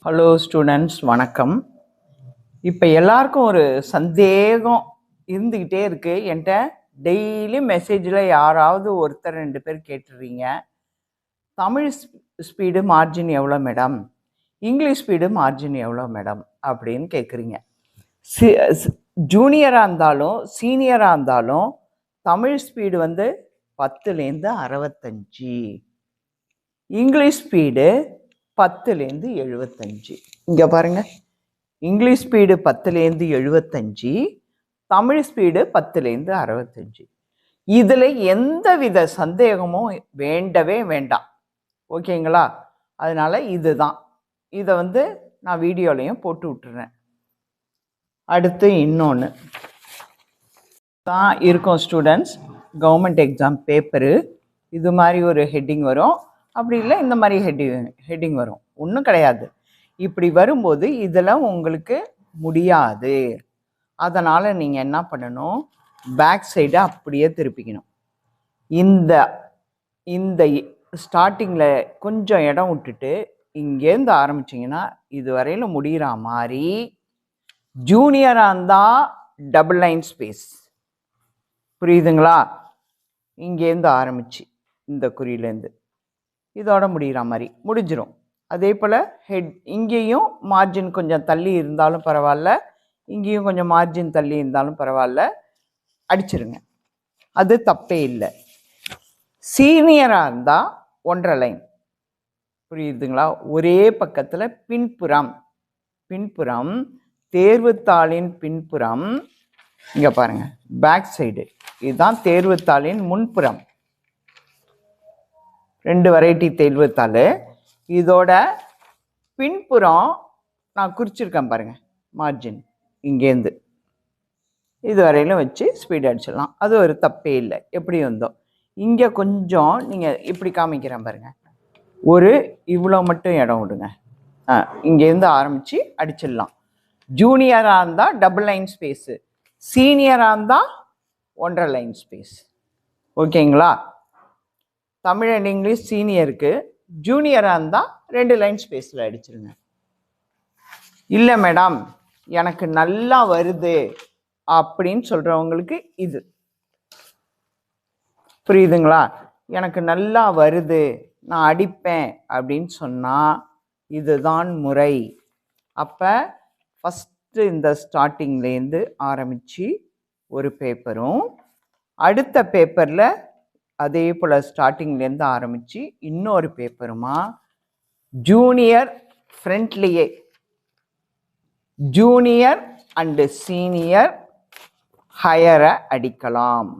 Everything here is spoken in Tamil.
ஹலோ ஸ்டூடெண்ட்ஸ், வணக்கம். இப்போ எல்லாருக்கும் ஒரு சந்தேகம் இருந்துக்கிட்டே இருக்கு. என்கிட்ட டெய்லி மெசேஜில் யாராவது ஒருத்தர் 2 பேர் கேட்டுடுறீங்க, தமிழ் ஸ்பீடு மார்ஜின் எவ்வளோ மேடம், இங்கிலீஷ் ஸ்பீடு மார்ஜின் எவ்வளோ மேடம் அப்படின்னு கேட்குறீங்க. ஜூனியராக இருந்தாலும் சீனியராக இருந்தாலும் தமிழ் ஸ்பீடு 10லேருந்து 65, இங்கிலீஷ் ஸ்பீடு 10லேருந்து 75. இங்கே பாருங்கள், இங்கிலீஷ் ஸ்பீடு 10லேருந்து 75, தமிழ் ஸ்பீடு 10லேருந்து 65. இதில் எந்த வித சந்தேகமும் வேண்டவே வேண்டாம். ஓகேங்களா? அதனால் இதுதான். இதை நான் வீடியோலையும் போட்டு விட்டுறேன். அடுத்து இன்னொன்று தான் இருக்கும் ஸ்டூடெண்ட்ஸ். கவர்மெண்ட் எக்ஸாம் பேப்பரு இது மாதிரி ஒரு ஹெட்டிங் வரும், அப்படி இல்லை இந்த மாதிரி ஹெட்டிங் வரும். ஒன்றும் கிடையாது. இப்படி வரும்போது இதில் உங்களுக்கு முடியாது. அதனால் நீங்கள் என்ன பண்ணணும், பேக் சைடை அப்படியே திருப்பிக்கணும். இந்த இந்த ஸ்டார்டிங்கில் கொஞ்சம் இடம் விட்டுட்டு இங்கேருந்து ஆரம்பிச்சிங்கன்னா இது வரையில் முடிகிற மாதிரி, ஜூனியராக இருந்தால் டபுள் லைன் ஸ்பேஸ், புரியுதுங்களா? இங்கேருந்து ஆரம்பிச்சு இந்த குறியிலேருந்து இதோட முடிகிற மாதிரி முடிஞ்சிடும். அதே போல் ஹெட் இங்கேயும் மார்ஜின் கொஞ்சம் தள்ளி இருந்தாலும் பரவாயில்ல, இங்கேயும் கொஞ்சம் மார்ஜின் தள்ளி இருந்தாலும் பரவாயில்ல, அடிச்சிருங்க. அது தப்பே இல்லை. சீனியராக இருந்தால் 1.5 லைன், புரியுதுங்களா? ஒரே பக்கத்தில் பின்புறம் தேர்வுத்தாளின் பின்புறம், இங்கே பாருங்கள், பேக் சைடு இதுதான் தேர்வுத்தாளின் முன்புறம். 2 வெரைட்டி தேர்வுத்தாள். இதோட பின்புறம் நான் குறிச்சிருக்கேன் பாருங்கள், மார்ஜின் இங்கேருந்து இது வரையிலும் வச்சு ஸ்பீட் அடிச்சிடலாம். அது ஒரு தப்பே இல்லை. எப்படி வந்தோம் இங்கே கொஞ்சம் நீங்கள் இப்படி காமிக்கிறேன் பாருங்கள், ஒரு இவ்வளோ மட்டும் இடம் விடுங்க. இங்கேருந்து ஆரம்பித்து அடிச்சிடலாம். ஜூனியராக இருந்தால் டபுள் லைன் ஸ்பேஸு, சீனியராக இருந்தால் 1.5 லைன் ஸ்பேஸ். ஓகேங்களா? தமிழ் அண்ட் இங்கிலீஷ் சீனியருக்கு, ஜூனியராக இருந்தால் 2 லைன் ஸ்பேஸில் அடிச்சிருங்க. இல்லை மேடம் எனக்கு நல்லா வருது அப்படின்னு சொல்கிறவங்களுக்கு இது புரியுதுங்களா? எனக்கு நல்லா வருது, நான் அடிப்பேன் அப்படின்னு சொன்னால் இதுதான் முறை. அப்போ ஃபஸ்ட்டு இந்த ஸ்டார்டிங்லேருந்து ஆரம்பித்து ஒரு பேப்பரும், அடுத்த பேப்பரில் அதே போல் ஸ்டார்டிங்லேருந்து ஆரம்பித்து இன்னொரு பேப்பருமா, ஜூனியர் ஃப்ரண்ட்லேயே ஜூனியர் அண்டு சீனியர் ஹையரை அடிக்கலாம்.